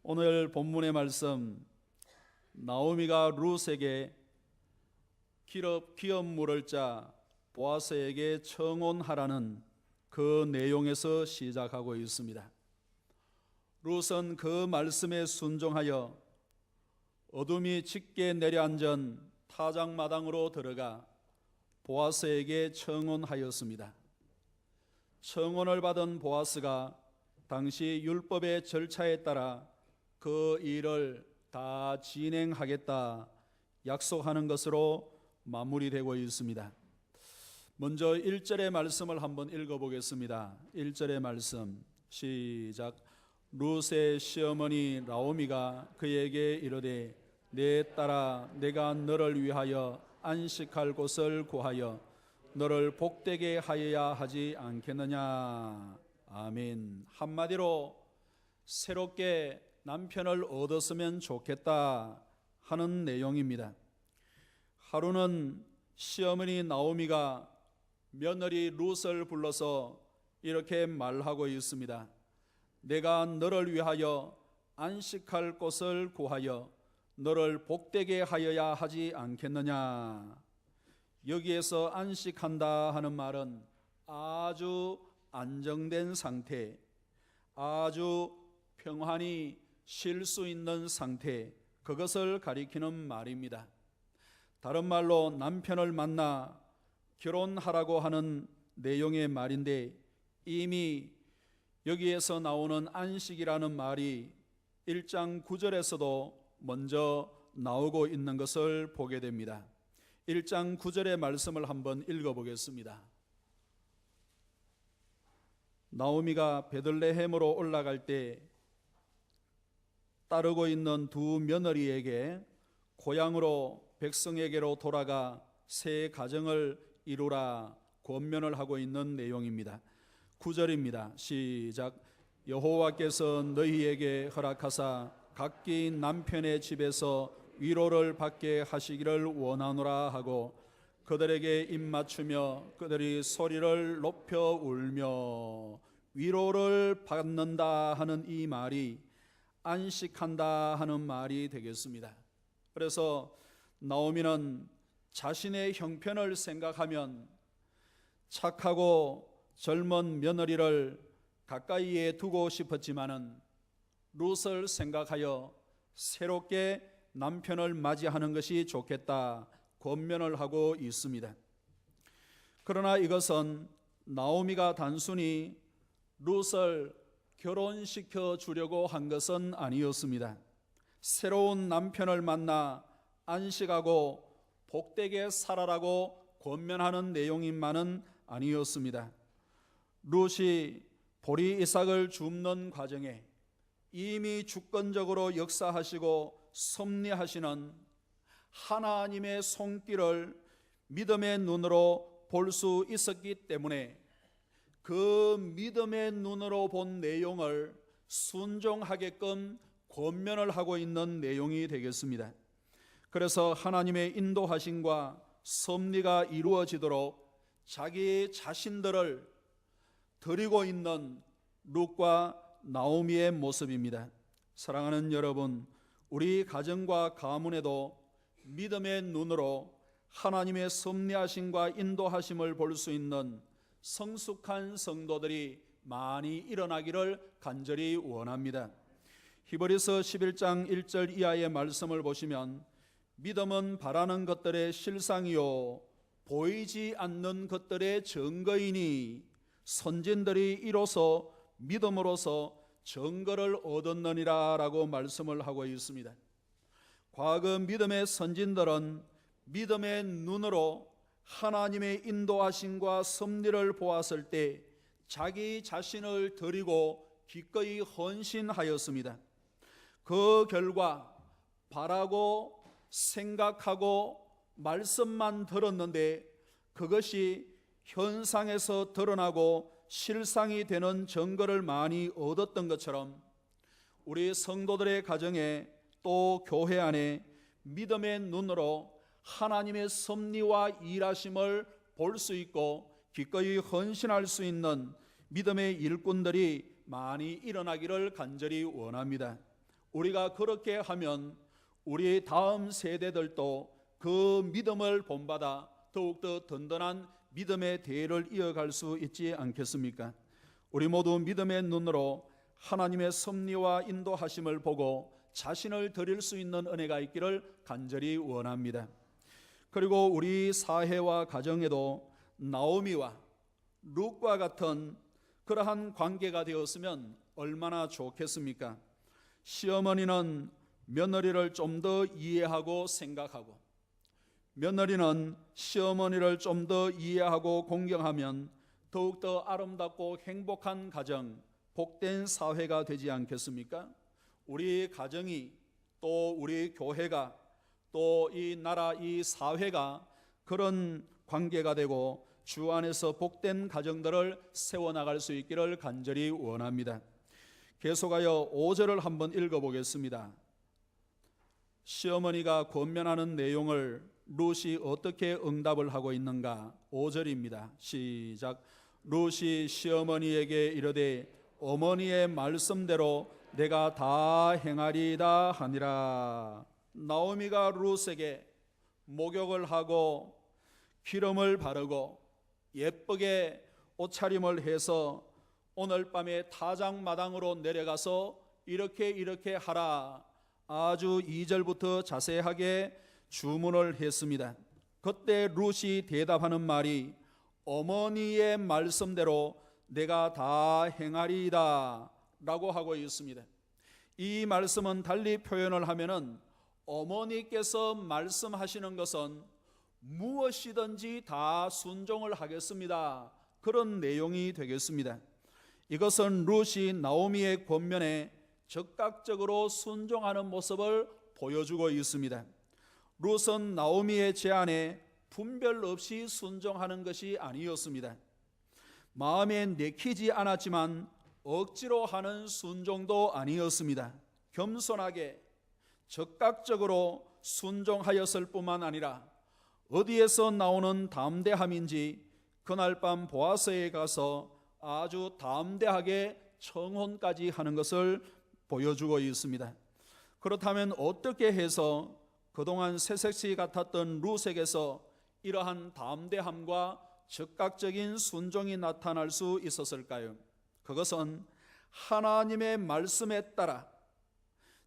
오늘 본문의 말씀, 나오미가 룻에게 기업 물을 자 보아스에게 청혼하라는 그 내용에서 시작하고 있습니다. 룻은 그 말씀에 순종하여 어둠이 짙게 내려앉은 타작마당으로 들어가 보아스에게 청혼하였습니다. 청혼을 받은 보아스가 당시 율법의 절차에 따라 그 일을 다 진행하겠다 약속하는 것으로 마무리되고 있습니다. 먼저 1절의 말씀을 한번 읽어보겠습니다. 1절의 말씀 시작. 룻의 시어머니 나오미가 그에게 이르되 내 딸아 내가 너를 위하여 안식할 곳을 구하여 너를 복되게 하여야 하지 않겠느냐. 아멘. 한마디로 새롭게 남편을 얻었으면 좋겠다 하는 내용입니다. 하루는 시어머니 나오미가 며느리 룻을 불러서 이렇게 말하고 있습니다. 내가 너를 위하여 안식할 곳을 구하여 너를 복되게 하여야 하지 않겠느냐. 여기에서 안식한다 하는 말은 아주 안정된 상태, 아주 평안히 쉴 수 있는 상태, 그것을 가리키는 말입니다. 다른 말로 남편을 만나 결혼하라고 하는 내용의 말인데, 이미 여기에서 나오는 안식이라는 말이 1장 9절에서도 먼저 나오고 있는 것을 보게 됩니다. 1장 9절의 말씀을 한번 읽어보겠습니다. 나오미가 베들레헴으로 올라갈 때 따르고 있는 두 며느리에게 고향으로 백성에게로 돌아가 새 가정을 이루라 권면을 하고 있는 내용입니다. 9절입니다. 시작. 여호와께서 너희에게 허락하사 각기 남편의 집에서 위로를 받게 하시기를 원하노라 하고 그들에게 입맞추며 그들이 소리를 높여 울며 위로를 받는다 하는 이 말이 안식한다 하는 말이 되겠습니다. 그래서 나오미는 자신의 형편을 생각하면 착하고 젊은 며느리를 가까이에 두고 싶었지만은 룻을 생각하여 새롭게 남편을 맞이하는 것이 좋겠다 권면을 하고 있습니다. 그러나 이것은 나오미가 단순히 룻을 결혼시켜 주려고 한 것은 아니었습니다. 새로운 남편을 만나 안식하고 복되게 살아라고 권면하는 내용인만은 아니었습니다. 룻이 보리 이삭을 줍는 과정에 이미 주권적으로 역사하시고 섭리하시는 하나님의 손길을 믿음의 눈으로 볼 수 있었기 때문에 그 믿음의 눈으로 본 내용을 순종하게끔 권면을 하고 있는 내용이 되겠습니다. 그래서 하나님의 인도하심과 섭리가 이루어지도록 자기 자신들을 드리고 있는 룻과 나오미의 모습입니다. 사랑하는 여러분, 우리 가정과 가문에도 믿음의 눈으로 하나님의 섭리하심과 인도하심을 볼 수 있는 성숙한 성도들이 많이 일어나기를 간절히 원합니다. 히브리서 11장 1절 이하의 말씀을 보시면 믿음은 바라는 것들의 실상이요 보이지 않는 것들의 증거이니 선진들이 이로써 믿음으로써 증거를 얻었느니라 라고 말씀을 하고 있습니다. 과거 믿음의 선진들은 믿음의 눈으로 하나님의 인도하심과 섭리를 보았을 때 자기 자신을 드리고 기꺼이 헌신하였습니다. 그 결과 바라고 생각하고 말씀만 들었는데 그것이 현상에서 드러나고 실상이 되는 증거를 많이 얻었던 것처럼 우리 성도들의 가정에 또 교회 안에 믿음의 눈으로 하나님의 섭리와 일하심을 볼 수 있고 기꺼이 헌신할 수 있는 믿음의 일꾼들이 많이 일어나기를 간절히 원합니다. 우리가 그렇게 하면 우리 다음 세대들도 그 믿음을 본받아 더욱더 든든한 믿음의 대를 이어갈 수 있지 않겠습니까? 우리 모두 믿음의 눈으로 하나님의 섭리와 인도하심을 보고 자신을 드릴 수 있는 은혜가 있기를 간절히 원합니다. 그리고 우리 사회와 가정에도 나오미와 룻과 같은 그러한 관계가 되었으면 얼마나 좋겠습니까? 시어머니는 며느리를 좀 더 이해하고 생각하고, 며느리는 시어머니를 좀 더 이해하고 공경하면 더욱더 아름답고 행복한 가정, 복된 사회가 되지 않겠습니까? 우리 가정이, 또 우리 교회가, 또 이 나라, 이 사회가 그런 관계가 되고 주 안에서 복된 가정들을 세워나갈 수 있기를 간절히 원합니다. 계속하여 5절을 한번 읽어보겠습니다. 시어머니가 권면하는 내용을 룻이 어떻게 응답을 하고 있는가? 5절입니다. 시작. 룻이 시어머니에게 이르되 어머니의 말씀대로 내가 다 행하리이다 하니라. 나오미가 룻에게 목욕을 하고 기름을 바르고 예쁘게 옷차림을 해서 오늘 밤에 타작마당으로 내려가서 이렇게 하라, 아주 2절부터 자세하게 주문을 했습니다. 그때 룻이 대답하는 말이 어머니의 말씀대로 내가 다 행하리이다 라고 하고 있습니다. 이 말씀은 달리 표현을 하면은 어머니께서 말씀하시는 것은 무엇이든지 다 순종을 하겠습니다, 그런 내용이 되겠습니다. 이것은 룻이 나오미의 권면에 적극적으로 순종하는 모습을 보여주고 있습니다. 룻은 나오미의 제안에 분별 없이 순종하는 것이 아니었습니다. 마음에 내키지 않았지만 억지로 하는 순종도 아니었습니다. 겸손하게 적극적으로 순종하였을 뿐만 아니라 어디에서 나오는 담대함인지 그날 밤 보아스에 가서 아주 담대하게 청혼까지 하는 것을 보여주고 있습니다. 그렇다면 어떻게 해서 그동안 새색시 같았던 룻에게서 이러한 담대함과 적극적인 순종이 나타날 수 있었을까요? 그것은 하나님의 말씀에 따라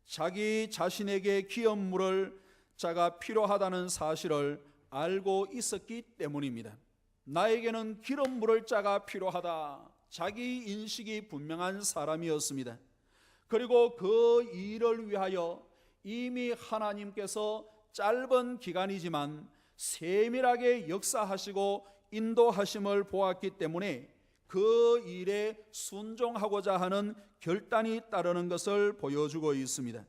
자기 자신에게 기업물을 자가 필요하다는 사실을 알고 있었기 때문입니다. 나에게는 기름 물을 자가 필요하다, 자기 인식이 분명한 사람이었습니다. 그리고 그 일을 위하여 이미 하나님께서 짧은 기간이지만 세밀하게 역사하시고 인도하심을 보았기 때문에 그 일에 순종하고자 하는 결단이 따르는 것을 보여주고 있습니다.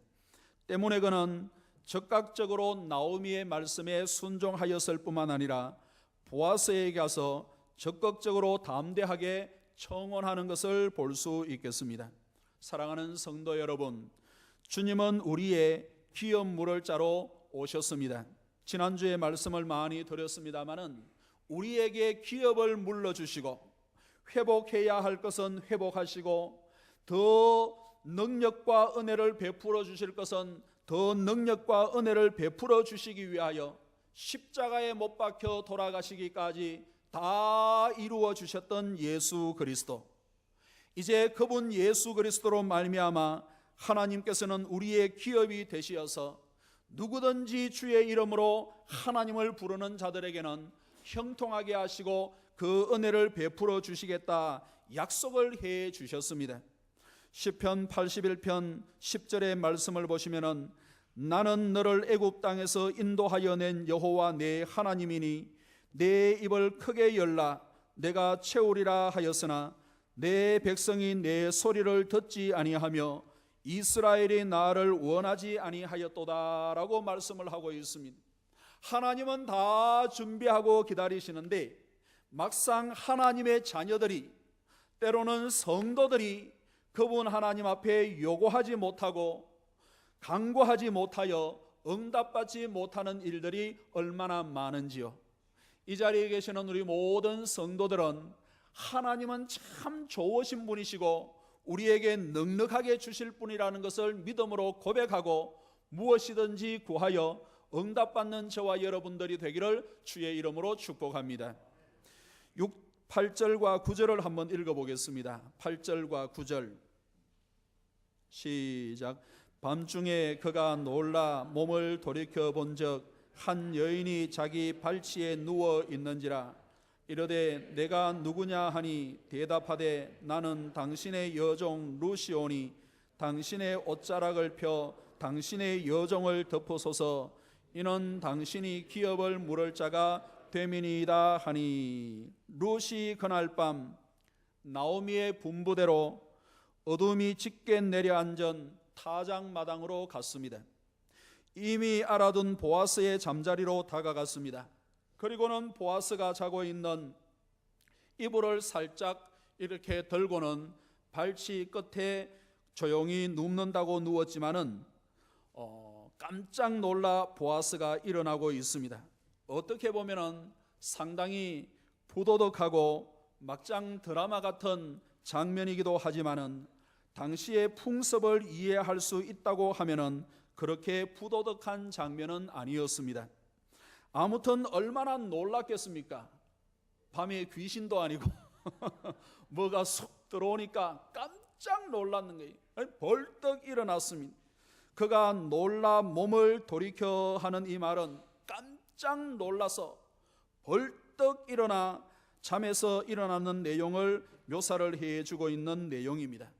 때문에 그는 적극적으로 나오미의 말씀에 순종하였을 뿐만 아니라 보아스에게 가서 적극적으로 담대하게 청혼하는 것을 볼 수 있겠습니다. 사랑하는 성도 여러분, 주님은 우리의 기업 물을 자로 오셨습니다. 지난주에 말씀을 많이 드렸습니다마는 우리에게 기업을 물러주시고 회복해야 할 것은 회복하시고 더 능력과 은혜를 베풀어 주실 것은 더 능력과 은혜를 베풀어 주시기 위하여 십자가에 못 박혀 돌아가시기까지 다 이루어 주셨던 예수 그리스도, 이제 그분 예수 그리스도로 말미암아 하나님께서는 우리의 기업이 되시어서 누구든지 주의 이름으로 하나님을 부르는 자들에게는 형통하게 하시고 그 은혜를 베풀어 주시겠다 약속을 해 주셨습니다. 시편 81편 10절의 말씀을 보시면은 나는 너를 애굽 땅에서 인도하여 낸 여호와 내 하나님이니 내 입을 크게 열라 내가 채우리라 하였으나 내 백성이 내 소리를 듣지 아니하며 이스라엘이 나를 원하지 아니하였도다 라고 말씀을 하고 있습니다. 하나님은 다 준비하고 기다리시는데 막상 하나님의 자녀들이, 때로는 성도들이 그분 하나님 앞에 요구하지 못하고 간구하지 못하여 응답받지 못하는 일들이 얼마나 많은지요. 이 자리에 계시는 우리 모든 성도들은 하나님은 참 좋으신 분이시고 우리에게 넉넉하게 주실 분이라는 것을 믿음으로 고백하고 무엇이든지 구하여 응답받는 저와 여러분들이 되기를 주의 이름으로 축복합니다. 8절과 9절을 한번 읽어보겠습니다. 8절과 9절 시작. 밤중에 그가 놀라 몸을 돌이켜 본즉 한 여인이 자기 발치에 누워 있는지라. 이르되 내가 누구냐 하니 대답하되 나는 당신의 여종 루시오니 당신의 옷자락을 펴 당신의 여종을 덮으소서. 이는 당신이 기업을 물을 자가 됨이니이다 하니. 루시 그날 밤 나오미의 분부대로 어둠이 짙게 내려앉은 타작마당으로 갔습니다. 이미 알아둔 보아스의 잠자리로 다가갔습니다. 그리고는 보아스가 자고 있는 이불을 살짝 이렇게 들고는 발치 끝에 조용히 눕는다고 누웠지만은 깜짝 놀라 보아스가 일어나고 있습니다. 어떻게 보면은 상당히 부도덕하고 막장 드라마 같은 장면이기도 하지만은 당시의 풍습을 이해할 수 있다고 하면은 그렇게 부도덕한 장면은 아니었습니다. 아무튼 얼마나 놀랐겠습니까? 밤에 귀신도 아니고 뭐가 쑥 들어오니까 깜짝 놀랐는 거예요. 벌떡 일어났습니다. 그가 놀라 몸을 돌이켜 하는 이 말은 깜짝 놀라서 벌떡 일어나 잠에서 일어나는 내용을 묘사를 해주고 있는 내용입니다.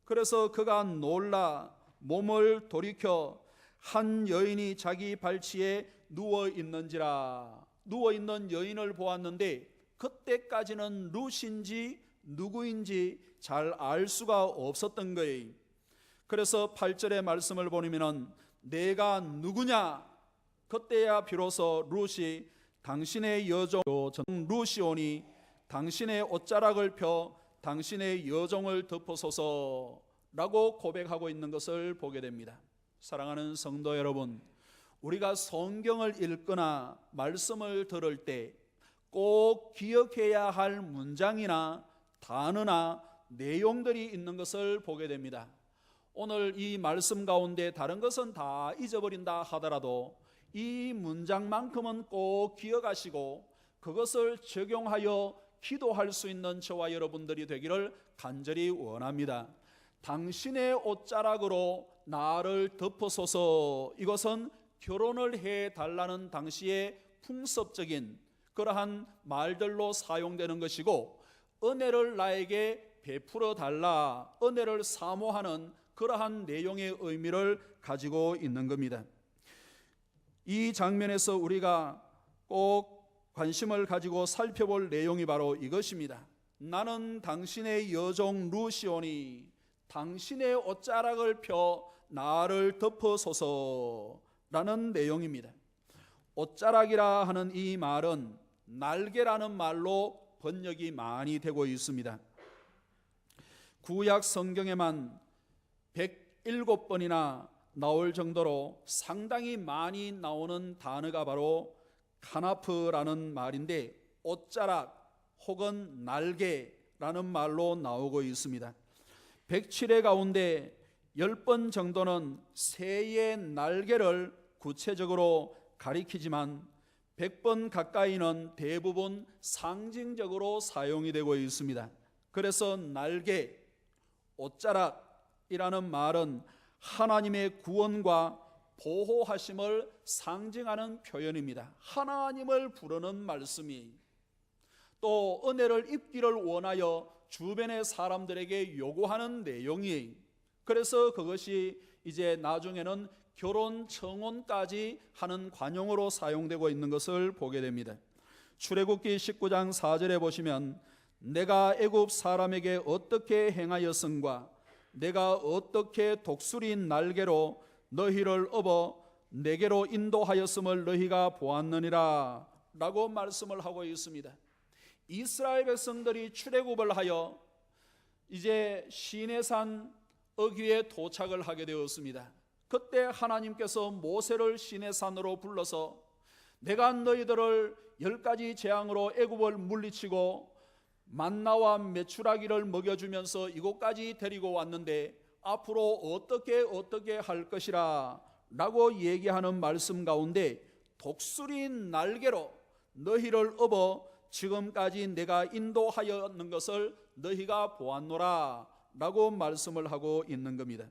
그래서 그가 놀라 몸을 돌이켜 한 여인이 자기 발치에 누워 있는지라. 누워 있는 여인을 보았는데 그때까지는 루시인지 누구인지 잘 알 수가 없었던 거예요. 그래서 8절의 말씀을 보면 내가 누구냐? 그때야 비로소 루시 당신의 여종 루시오니 당신의 옷자락을 펴 당신의 여종을 덮으소서라고 고백하고 있는 것을 보게 됩니다. 사랑하는 성도 여러분, 우리가 성경을 읽거나 말씀을 들을 때 꼭 기억해야 할 문장이나 단어나 내용들이 있는 것을 보게 됩니다. 오늘 이 말씀 가운데 다른 것은 다 잊어버린다 하더라도 이 문장만큼은 꼭 기억하시고 그것을 적용하여 기도할 수 있는 저와 여러분들이 되기를 간절히 원합니다. 당신의 옷자락으로 나를 덮으소서. 이것은 결혼을 해달라는 당시의 풍습적인 그러한 말들로 사용되는 것이고, 은혜를 나에게 베풀어 달라, 은혜를 사모하는 그러한 내용의 의미를 가지고 있는 겁니다. 이 장면에서 우리가 꼭 관심을 가지고 살펴볼 내용이 바로 이것입니다. 나는 당신의 여종 루시오니 당신의 옷자락을 펴 나를 덮으소서라는 내용입니다. 옷자락이라 하는 이 말은 날개라는 말로 번역이 많이 되고 있습니다. 구약 성경에만 107번이나 나올 정도로 상당히 많이 나오는 단어가 바로 카나프라는 말인데, 옷자락 혹은 날개라는 말로 나오고 있습니다. 107회 가운데 10번 정도는 새의 날개를 구체적으로 가리키지만 100번 가까이는 대부분 상징적으로 사용이 되고 있습니다. 그래서 날개, 옷자락이라는 말은 하나님의 구원과 보호하심을 상징하는 표현입니다. 하나님을 부르는 말씀이, 또 은혜를 입기를 원하여 주변의 사람들에게 요구하는 내용이, 그래서 그것이 이제 나중에는 결혼 청혼까지 하는 관용으로 사용되고 있는 것을 보게 됩니다. 출애굽기 19장 4절에 보시면 내가 애굽 사람에게 어떻게 행하였음과 내가 어떻게 독수리 날개로 너희를 업어 내게로 인도하였음을 너희가 보았느니라 라고 말씀을 하고 있습니다. 이스라엘 백성들이 출애굽을 하여 이제 시내산 어귀에 도착을 하게 되었습니다. 그때 하나님께서 모세를 시내산으로 불러서 내가 너희들을 10가지 재앙으로 애굽을 물리치고 만나와 메추라기를 먹여주면서 이곳까지 데리고 왔는데 앞으로 어떻게 할 것이라 라고 얘기하는 말씀 가운데 독수리 날개로 너희를 업어 지금까지 내가 인도하였는 것을 너희가 보았노라 라고 말씀을 하고 있는 겁니다.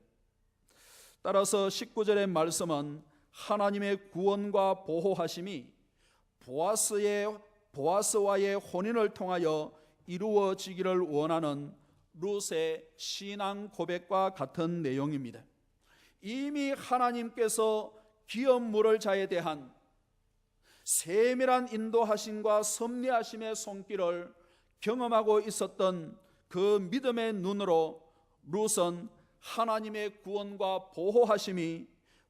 따라서 19절의 말씀은 하나님의 구원과 보호하심이 보아스와의 혼인을 통하여 이루어지기를 원하는 룻의 신앙 고백과 같은 내용입니다. 이미 하나님께서 기업물을 자에 대한 세밀한 인도하심과 섭리하심의 손길을 경험하고 있었던 그 믿음의 눈으로 룻은 하나님의 구원과 보호하심이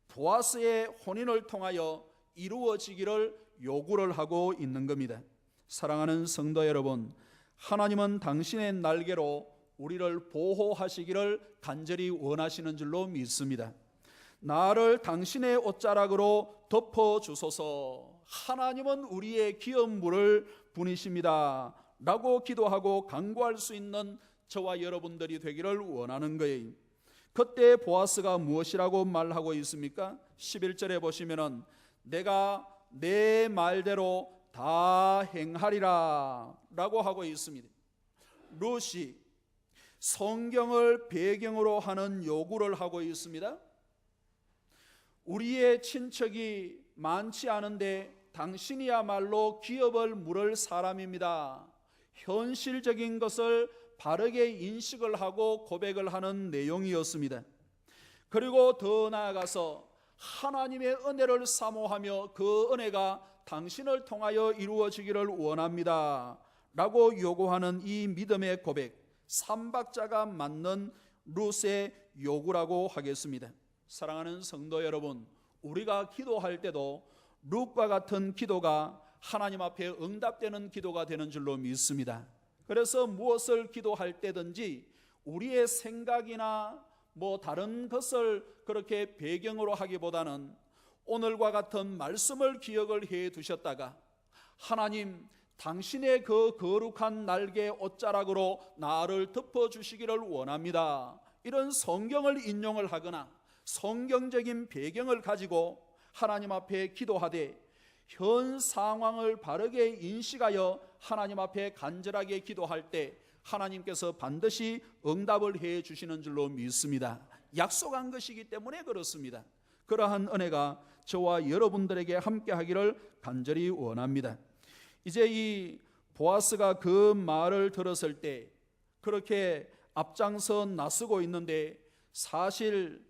보아스의 혼인을 통하여 이루어지기를 요구를 하고 있는 겁니다. 사랑하는 성도 여러분, 하나님은 당신의 날개로 우리를 보호하시기를 간절히 원하시는 줄로 믿습니다. 나를 당신의 옷자락으로 덮어주소서. 하나님은 우리의 기업물을 분이십니다 라고 기도하고 간구할 수 있는 저와 여러분들이 되기를 원하는 거예요. 그때 보아스가 무엇이라고 말하고 있습니까? 11절에 보시면은 내가 내 말대로 다 행하리라 라고 하고 있습니다. 룻이 성경을 배경으로 하는 요구를 하고 있습니다. 우리의 친척이 많지 않은데 당신이야말로 기업을 물을 사람입니다. 현실적인 것을 바르게 인식을 하고 고백을 하는 내용이었습니다. 그리고 더 나아가서 하나님의 은혜를 사모하며 그 은혜가 당신을 통하여 이루어지기를 원합니다 라고 요구하는 이 믿음의 고백, 삼박자가 맞는 룻의 요구라고 하겠습니다. 사랑하는 성도 여러분, 우리가 기도할 때도 룻과 같은 기도가 하나님 앞에 응답되는 기도가 되는 줄로 믿습니다. 그래서 무엇을 기도할 때든지 우리의 생각이나 다른 것을 그렇게 배경으로 하기보다는 오늘과 같은 말씀을 기억을 해 두셨다가 하나님 당신의 그 거룩한 날개 옷자락으로 나를 덮어주시기를 원합니다, 이런 성경을 인용을 하거나 성경적인 배경을 가지고 하나님 앞에 기도하되 현 상황을 바르게 인식하여 하나님 앞에 간절하게 기도할 때 하나님께서 반드시 응답을 해 주시는 줄로 믿습니다. 약속한 것이기 때문에 그렇습니다. 그러한 은혜가 저와 여러분들에게 함께 하기를 간절히 원합니다. 이제 이 보아스가 그 말을 들었을 때 그렇게 앞장서 나서고 있는데 사실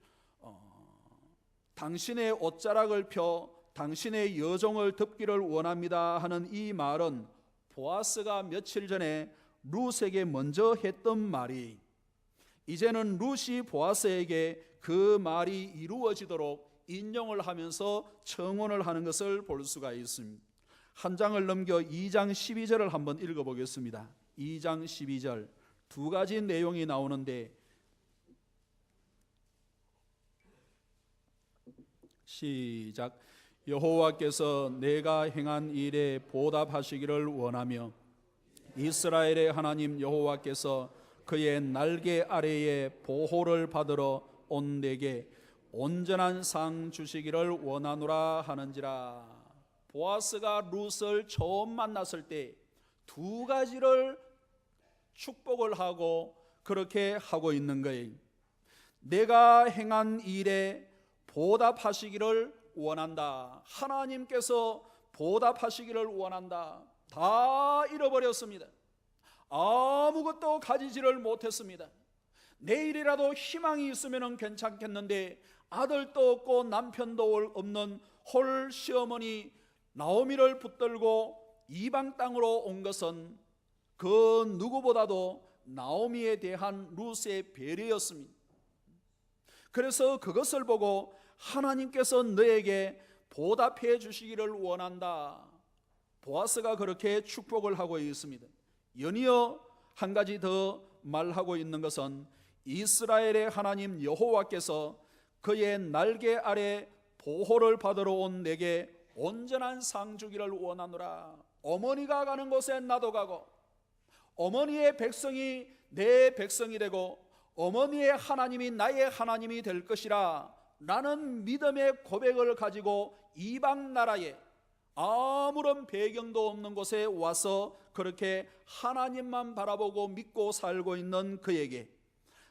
당신의 옷자락을 펴 당신의 여종을 덮기를 원합니다 하는 이 말은 보아스가 며칠 전에 룻에게 먼저 했던 말이 이제는 룻이 보아스에게 그 말이 이루어지도록 인용을 하면서 청혼을 하는 것을 볼 수가 있습니다. 한 장을 넘겨 2장 12절을 한번 읽어보겠습니다. 2장 12절 두 가지 내용이 나오는데 시작. 여호와께서 내가 행한 일에 보답하시기를 원하며 이스라엘의 하나님 여호와께서 그의 날개 아래에 보호를 받으러 온 내게 온전한 상 주시기를 원하노라 하는지라. 보아스가 룻을 처음 만났을 때 두 가지를 축복을 하고 그렇게 하고 있는 거예요. 내가 행한 일에 보답하시기를 원한다. 하나님께서 보답하시기를 원한다. 다 잃어버렸습니다. 아무것도 가지지를 못했습니다. 내일이라도 희망이 있으면 괜찮겠는데 아들도 없고 남편도 없는 홀 시어머니 나오미를 붙들고 이방 땅으로 온 것은 그 누구보다도 나오미에 대한 룻의 배려였습니다. 그래서 그것을 보고 하나님께서 너에게 보답해 주시기를 원한다. 보아스가 그렇게 축복을 하고 있습니다. 연이어 한 가지 더 말하고 있는 것은 이스라엘의 하나님 여호와께서 그의 날개 아래 보호를 받으러 온 내게 온전한 상 주기를 원하노라. 어머니가 가는 곳에 나도 가고 어머니의 백성이 내 백성이 되고 어머니의 하나님이 나의 하나님이 될 것이라 라는 믿음의 고백을 가지고 이방 나라에 아무런 배경도 없는 곳에 와서 그렇게 하나님만 바라보고 믿고 살고 있는 그에게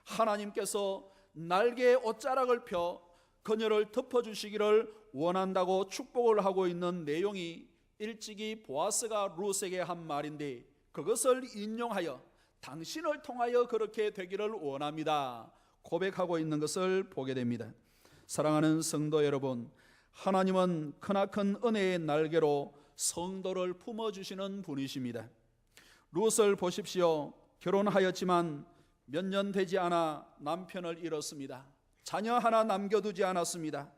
하나님께서 날개에 옷자락을 펴 그녀를 덮어주시기를 원한다고 축복을 하고 있는 내용이 일찍이 보아스가 룻에게 한 말인데, 그것을 인용하여 당신을 통하여 그렇게 되기를 원합니다 고백하고 있는 것을 보게 됩니다. 사랑하는 성도 여러분, 하나님은 크나큰 은혜의 날개로 성도를 품어주시는 분이십니다. 룻을 보십시오. 결혼하였지만 몇 년 되지 않아 남편을 잃었습니다. 자녀 하나 남겨두지 않았습니다.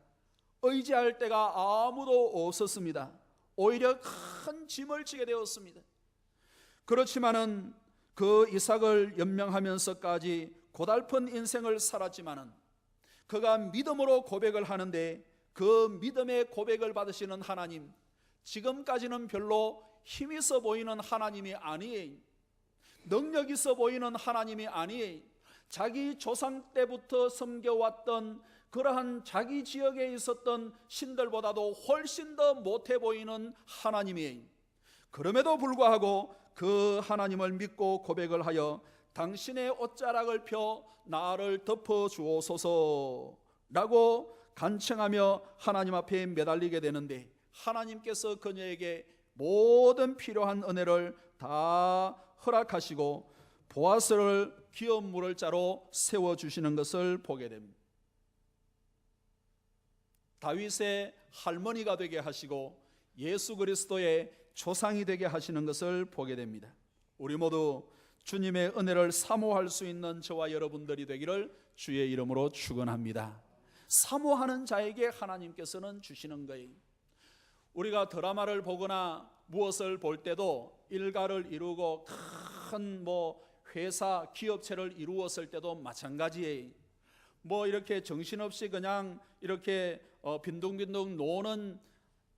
의지할 데가 아무도 없었습니다. 오히려 큰 짐을 지게 되었습니다. 그렇지만은 그 이삭을 연명하면서까지 고달픈 인생을 살았지만은 그가 믿음으로 고백을 하는데, 그 믿음의 고백을 받으시는 하나님, 지금까지는 별로 힘 있어 보이는 하나님이 아니에요. 능력 있어 보이는 하나님이 아니에요. 자기 조상 때부터 섬겨왔던 그러한 자기 지역에 있었던 신들보다도 훨씬 더 못해 보이는 하나님이에요. 그럼에도 불구하고 그 하나님을 믿고 고백을 하여 당신의 옷자락을 펴 나를 덮어 주옵소서라고 간청하며 하나님 앞에 매달리게 되는데, 하나님께서 그녀에게 모든 필요한 은혜를 다 허락하시고 보아스를 기업 물을 자로 세워주시는 것을 보게 됩니다. 다윗의 할머니가 되게 하시고 예수 그리스도의 조상이 되게 하시는 것을 보게 됩니다. 우리 모두 주님의 은혜를 사모할 수 있는 저와 여러분들이 되기를 주의 이름으로 축원합니다. 사모하는 자에게 하나님께서는 주시는 거예요. 우리가 드라마를 보거나 무엇을 볼 때도 일가를 이루고 큰 회사, 기업체를 이루었을 때도 마찬가지예요. 이렇게 정신없이 그냥 이렇게 빈둥빈둥 노는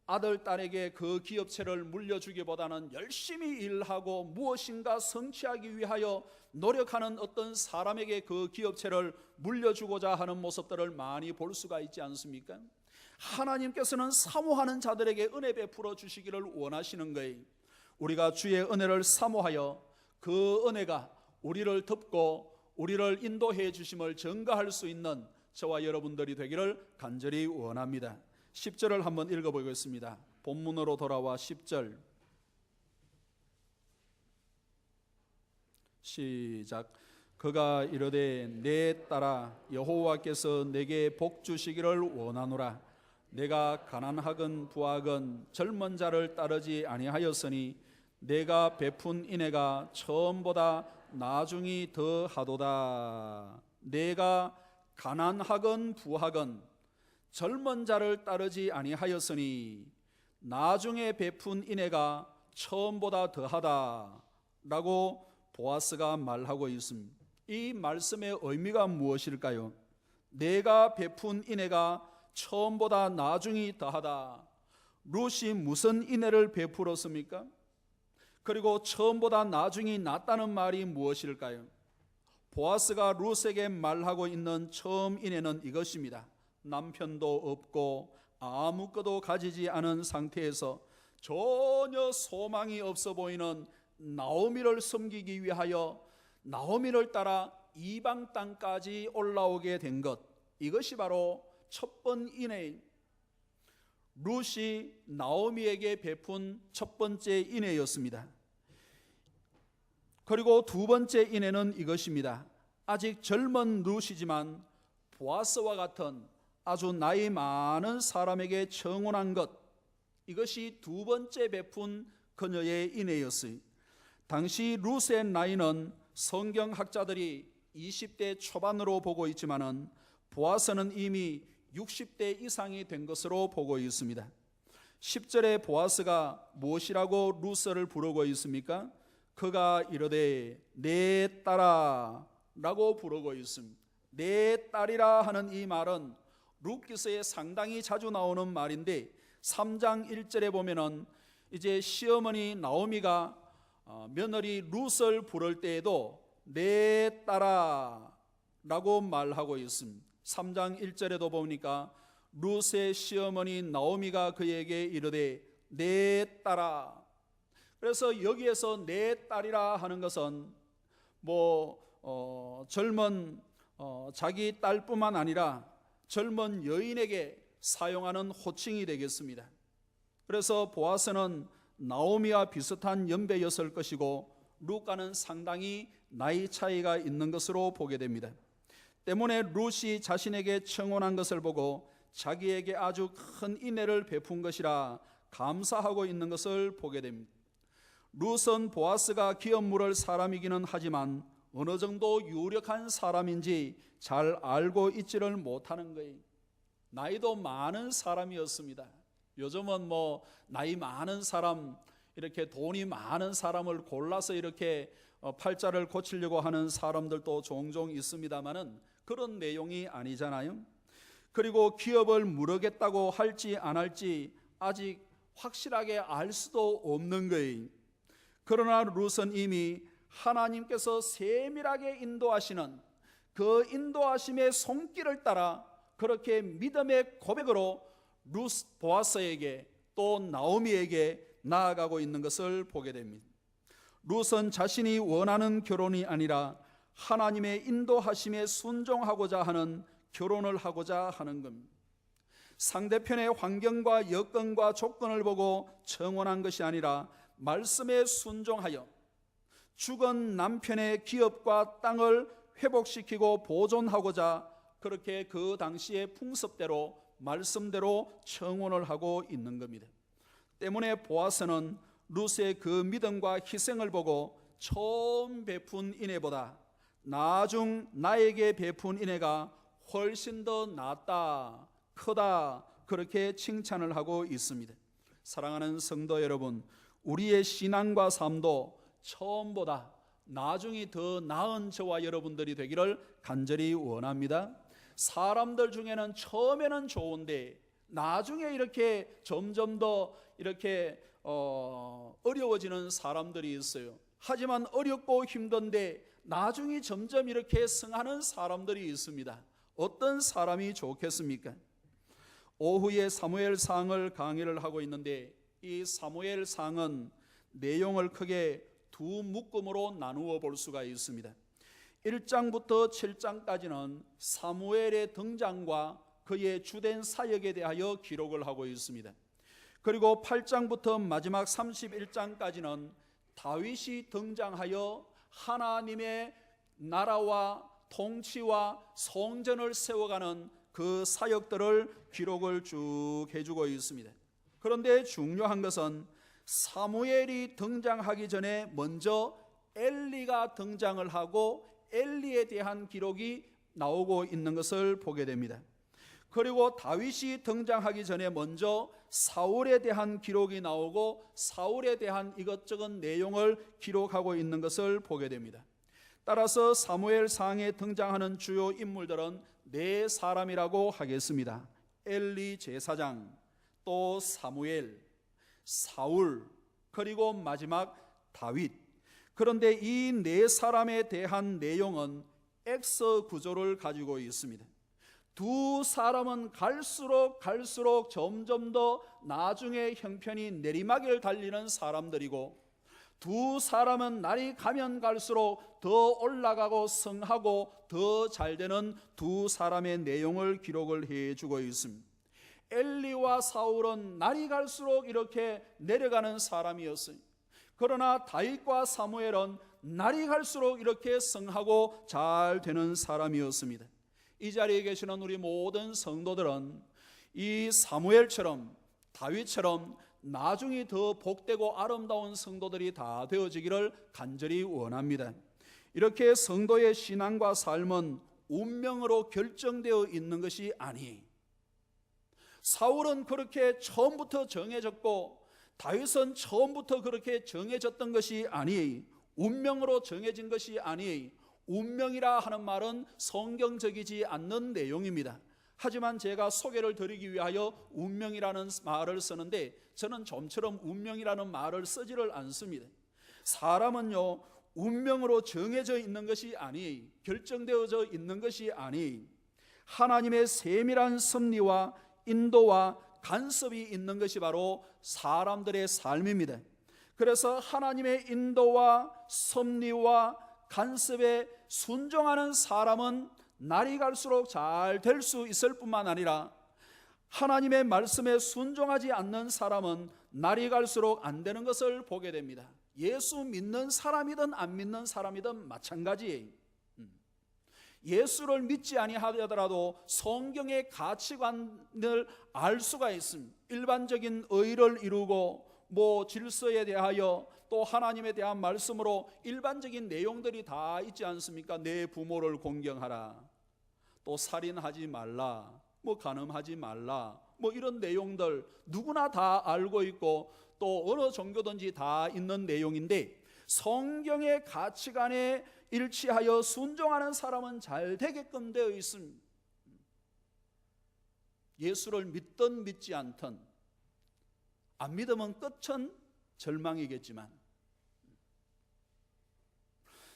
아들, 딸에게 그 기업체를 물려주기보다는 열심히 일하고 무엇인가 성취하기 위하여 노력하는 어떤 사람에게 그 기업체를 물려주고자 하는 모습들을 많이 볼 수가 있지 않습니까? 하나님께서는 사모하는 자들에게 은혜 베풀어 주시기를 원하시는 거예요. 우리가 주의 은혜를 사모하여 그 은혜가 우리를 덮고 우리를 인도해 주심을 증거할 수 있는 저와 여러분들이 되기를 간절히 원합니다. 10절을 한번 읽어보겠습니다. 본문으로 돌아와 10절 시작. 그가 이르되 내 딸아 여호와께서 내게 복 주시기를 원하노라. 내가 가난하건 부하건 젊은 자를 따르지 아니하였으니 내가 베푼 인애가 처음보다 나중이 더하도다. 내가 가난하건 부하건 젊은 자를 따르지 아니하였으니 나중에 베푼 인애가 처음보다 더하다 라고 보아스가 말하고 있습니다. 이 말씀의 의미가 무엇일까요? 내가 베푼 인애가 처음보다 나중이 더하다. 룻이 무슨 인애를 베풀었습니까? 그리고 처음보다 나중이 낫다는 말이 무엇일까요? 보아스가 룻에게 말하고 있는 처음 인애는 이것입니다. 남편도 없고 아무것도 가지지 않은 상태에서 전혀 소망이 없어 보이는 나오미를 섬기기 위하여 나오미를 따라 이방 땅까지 올라오게 된 것, 이것이 바로 첫 번 인애, 룻이 나오미에게 베푼 첫 번째 인애였습니다. 그리고 두 번째 인애는 이것입니다. 아직 젊은 룻이지만 보아스와 같은 아주 나이 많은 사람에게 청혼한 것, 이것이 두 번째 베푼 그녀의 인애였어요. 당시 룻의 나이는 성경학자들이 20대 초반으로 보고 있지만은 보아스는 이미 60대 이상이 된 것으로 보고 있습니다. 10절에 보아스가 무엇이라고 룻을 부르고 있습니까? 그가 이르되 내 딸아 라고 부르고 있습니다. 내 딸이라 하는 이 말은 룻기서에 상당히 자주 나오는 말인데 3장 1절에 보면은 이제 시어머니 나오미가 며느리 룻을 부를 때에도 내 딸아 라고 말하고 있습니다. 3장 1절에도 보니까 룻의 시어머니 나오미가 그에게 이르되 내 딸아. 그래서 여기에서 내 딸이라 하는 것은 젊은 자기 딸뿐만 아니라 젊은 여인에게 사용하는 호칭이 되겠습니다. 그래서 보아스는 나오미와 비슷한 연배였을 것이고 룻과는 상당히 나이 차이가 있는 것으로 보게 됩니다. 때문에 룻이 자신에게 청혼한 것을 보고 자기에게 아주 큰 인애를 베푼 것이라 감사하고 있는 것을 보게 됩니다. 룻은 보아스가 기업 물을 사람이기는 하지만 어느 정도 유력한 사람인지 잘 알고 있지를 못하는 거예요. 나이도 많은 사람이었습니다. 요즘은 나이 많은 사람, 이렇게 돈이 많은 사람을 골라서 이렇게 팔자를 고치려고 하는 사람들도 종종 있습니다만은 그런 내용이 아니잖아요. 그리고 기업을 물으겠다고 할지 안 할지 아직 확실하게 알 수도 없는 거예요. 그러나 룻은 이미 하나님께서 세밀하게 인도하시는 그 인도하심의 손길을 따라 그렇게 믿음의 고백으로 룻 보아스에게 또 나오미에게 나아가고 있는 것을 보게 됩니다. 룻은 자신이 원하는 결혼이 아니라 하나님의 인도하심에 순종하고자 하는 결혼을 하고자 하는 겁니다. 상대편의 환경과 여건과 조건을 보고 청혼한 것이 아니라 말씀에 순종하여 죽은 남편의 기업과 땅을 회복시키고 보존하고자 그렇게 그 당시의 풍습대로 말씀대로 청혼을 하고 있는 겁니다. 때문에 보아스는 룻의 그 믿음과 희생을 보고 처음 베푼 인애보다 나중 나에게 베푼 인애가 훨씬 더 낫다, 크다, 그렇게 칭찬을 하고 있습니다. 사랑하는 성도 여러분, 우리의 신앙과 삶도 처음보다 나중이 더 나은 저와 여러분들이 되기를 간절히 원합니다. 사람들 중에는 처음에는 좋은데 나중에 이렇게 점점 더 이렇게 어려워지는 사람들이 있어요. 하지만 어렵고 힘든데 나중에 점점 이렇게 승하는 사람들이 있습니다. 어떤 사람이 좋겠습니까? 오후에 사무엘상을 강의를 하고 있는데 이 사무엘상은 내용을 크게 두 묶음으로 나누어 볼 수가 있습니다. 1장부터 7장까지는 사무엘의 등장과 그의 주된 사역에 대하여 기록을 하고 있습니다. 그리고 8장부터 마지막 31장까지는 다윗이 등장하여 하나님의 나라와 통치와 성전을 세워가는 그 사역들을 기록을 쭉 해주고 있습니다. 그런데 중요한 것은 사무엘이 등장하기 전에 먼저 엘리가 등장을 하고 엘리에 대한 기록이 나오고 있는 것을 보게 됩니다. 그리고 다윗이 등장하기 전에 먼저 사울에 대한 기록이 나오고 사울에 대한 이것저것 내용을 기록하고 있는 것을 보게 됩니다. 따라서 사무엘상에 등장하는 주요 인물들은 네 사람이라고 하겠습니다. 엘리 제사장, 또 사무엘, 사울, 그리고 마지막 다윗. 그런데 이 네 사람에 대한 내용은 X 구조를 가지고 있습니다. 두 사람은 갈수록 점점 더 나중에 형편이 내리막을 달리는 사람들이고, 두 사람은 날이 가면 갈수록 더 올라가고 성하고 더 잘되는 두 사람의 내용을 기록을 해주고 있습니다. 엘리와 사울은 날이 갈수록 이렇게 내려가는 사람이었어요. 그러나 다윗과 사무엘은 날이 갈수록 이렇게 성하고 잘 되는 사람이었습니다. 이 자리에 계시는 우리 모든 성도들은 이 사무엘처럼 다윗처럼 나중에 더 복되고 아름다운 성도들이 다 되어지기를 간절히 원합니다. 이렇게 성도의 신앙과 삶은 운명으로 결정되어 있는 것이 아니에요. 사울은 그렇게 처음부터 정해졌고 다윗은 처음부터 그렇게 정해졌던 것이 아니에요. 운명으로 정해진 것이 아니에요. 운명이라 하는 말은 성경적이지 않는 내용입니다. 하지만 제가 소개를 드리기 위하여 운명이라는 말을 쓰는데 저는 좀처럼 운명이라는 말을 쓰지를 않습니다. 사람은요, 운명으로 정해져 있는 것이 아니, 결정되어져 있는 것이 아니, 하나님의 세밀한 섭리와 인도와 간섭이 있는 것이 바로 사람들의 삶입니다. 그래서 하나님의 인도와 섭리와 간섭에 순종하는 사람은 날이 갈수록 잘 될 수 있을 뿐만 아니라, 하나님의 말씀에 순종하지 않는 사람은 날이 갈수록 안 되는 것을 보게 됩니다. 예수 믿는 사람이든 안 믿는 사람이든 마찬가지예요. 예수를 믿지 아니하더라도 성경의 가치관을 알 수가 있습니다. 일반적인 의를 이루고 질서에 대하여 또 하나님에 대한 말씀으로 일반적인 내용들이 다 있지 않습니까? 내 부모를 공경하라, 또 살인하지 말라, 간음하지 말라, 이런 내용들 누구나 다 알고 있고 또 어느 종교든지 다 있는 내용인데, 성경의 가치관에 일치하여 순종하는 사람은 잘 되게끔 되어 있습니다. 예수를 믿든 믿지 않든, 안 믿으면 끝은 절망이겠지만,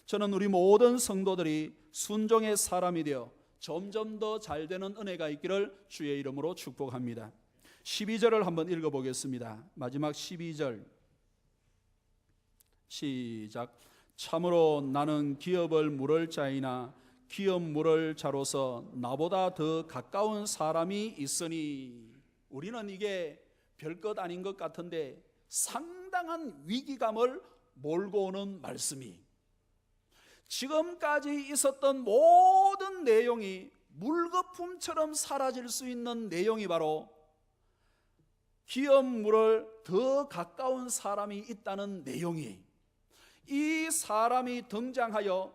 저는 우리 모든 성도들이 순종의 사람이 되어 점점 더 잘 되는 은혜가 있기를 주의 이름으로 축복합니다. 12절을 한번 읽어보겠습니다. 마지막 12절 시작. 참으로 나는 기업을 물을 자이나 기업 물을 자로서 나보다 더 가까운 사람이 있으니. 우리는 이게 별것 아닌 것 같은데 상당한 위기감을 몰고 오는 말씀이, 지금까지 있었던 모든 내용이 물거품처럼 사라질 수 있는 내용이 바로 기업 물을 더 가까운 사람이 있다는 내용이, 이 사람이 등장하여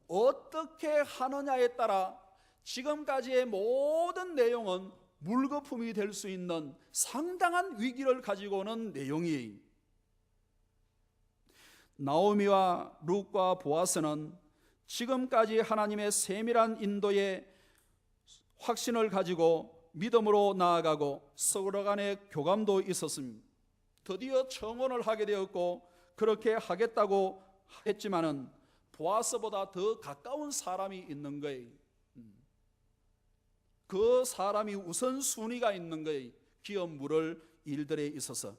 어떻게 하느냐에 따라 지금까지의 모든 내용은 물거품이 될 수 있는 상당한 위기를 가지고 오는 내용이에요. 나오미와 룻과 보아스는 지금까지 하나님의 세밀한 인도에 확신을 가지고 믿음으로 나아가고 서로 간의 교감도 있었습니다. 드디어 청혼을 하게 되었고 그렇게 하겠다고 했지만은 보아스보다 더 가까운 사람이 있는 거예요. 그 사람이 우선순위가 있는 거예요. 기업 물을 일들에 있어서.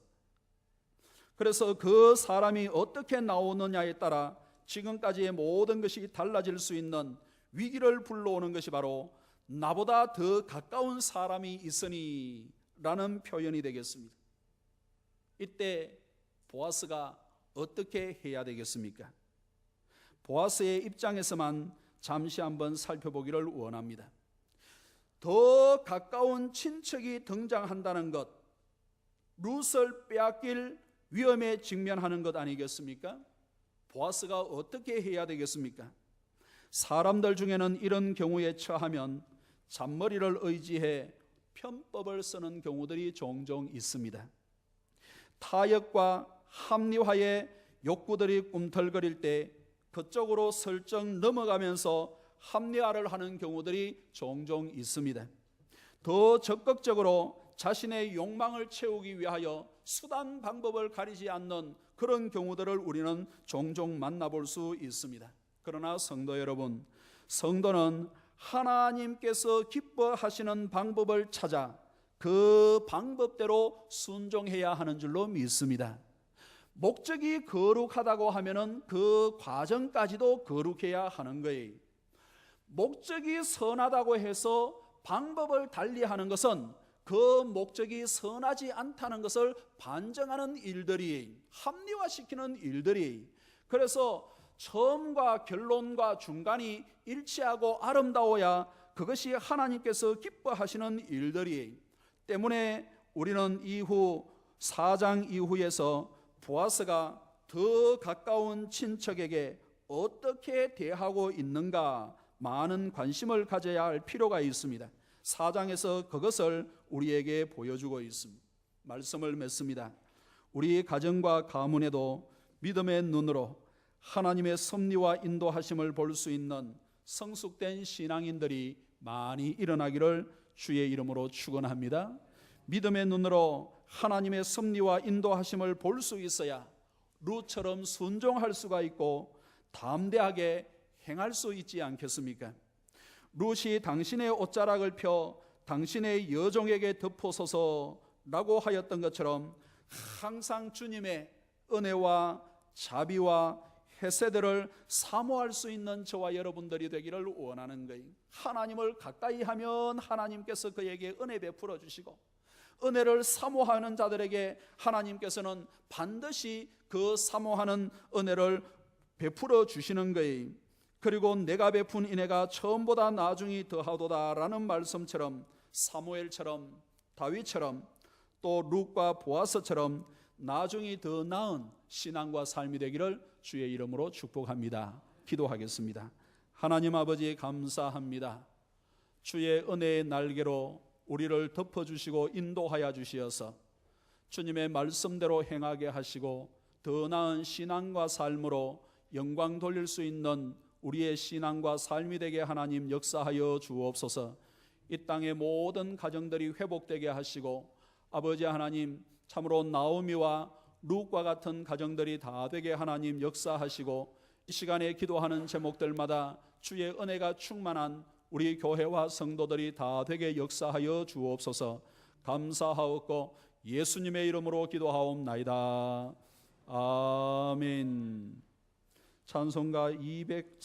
그래서 그 사람이 어떻게 나오느냐에 따라 지금까지의 모든 것이 달라질 수 있는 위기를 불러오는 것이 바로 나보다 더 가까운 사람이 있으니 라는 표현이 되겠습니다. 이때 보아스가 어떻게 해야 되겠습니까? 보아스의 입장에서만 잠시 한번 살펴보기를 원합니다. 더 가까운 친척이 등장한다는 것, 룻을 빼앗길 위험에 직면하는 것 아니겠습니까? 보아스가 어떻게 해야 되겠습니까? 사람들 중에는 이런 경우에 처하면 잔머리를 의지해 편법을 쓰는 경우들이 종종 있습니다. 타협과 합리화의 욕구들이 꿈틀거릴 때 그쪽으로 슬쩍 넘어가면서 합리화를 하는 경우들이 종종 있습니다. 더 적극적으로 자신의 욕망을 채우기 위하여 수단 방법을 가리지 않는 그런 경우들을 우리는 종종 만나볼 수 있습니다. 그러나 성도 여러분, 성도는 하나님께서 기뻐하시는 방법을 찾아 그 방법대로 순종해야 하는 줄로 믿습니다. 목적이 거룩하다고 하면은 그 과정까지도 거룩해야 하는 거예요. 목적이 선하다고 해서 방법을 달리하는 것은 그 목적이 선하지 않다는 것을 반증하는 일들이, 합리화시키는 일들이, 그래서 처음과 결론과 중간이 일치하고 아름다워야 그것이 하나님께서 기뻐하시는 일들이 때문에 우리는 이후 4장 이후에서 보아스가 더 가까운 친척에게 어떻게 대하고 있는가 많은 관심을 가져야 할 필요가 있습니다. 4장에서 그것을 우리에게 보여주고 있습니다. 말씀을 맺습니다. 우리 가정과 가문에도 믿음의 눈으로 하나님의 섭리와 인도하심을 볼 수 있는 성숙된 신앙인들이 많이 일어나기를 주의 이름으로 축원합니다. 믿음의 눈으로 하나님의 섭리와 인도하심을 볼 수 있어야 룻처럼 순종할 수가 있고 담대하게 행할 수 있지 않겠습니까? 룻이 당신의 옷자락을 펴 당신의 여종에게 덮어서서라고 하였던 것처럼 항상 주님의 은혜와 자비와 헤세드를 사모할 수 있는 저와 여러분들이 되기를 원하는 거예요. 하나님을 가까이 하면 하나님께서 그에게 은혜 베풀어 주시고, 은혜를 사모하는 자들에게 하나님께서는 반드시 그 사모하는 은혜를 베풀어 주시는 거예요. 그리고 내가 베푼 은혜가 처음보다 나중이 더하도다라는 말씀처럼 사무엘처럼 다윗처럼 또 룻과 보아스처럼 나중이 더 나은 신앙과 삶이 되기를 주의 이름으로 축복합니다. 기도하겠습니다. 하나님 아버지 감사합니다. 주의 은혜의 날개로 우리를 덮어주시고 인도하여 주시어서 주님의 말씀대로 행하게 하시고 더 나은 신앙과 삶으로 영광 돌릴 수 있는 우리의 신앙과 삶이 되게 하나님 역사하여 주옵소서. 이 땅의 모든 가정들이 회복되게 하시고 아버지 하나님 참으로 나오미와 룻과 같은 가정들이 다 되게 하나님 역사하시고 이 시간에 기도하는 제목들마다 주의 은혜가 충만한 우리 교회와 성도들이 다 되게 역사하여 주옵소서. 감사하옵고 예수님의 이름으로 기도하옵나이다. 아멘. 찬송가 200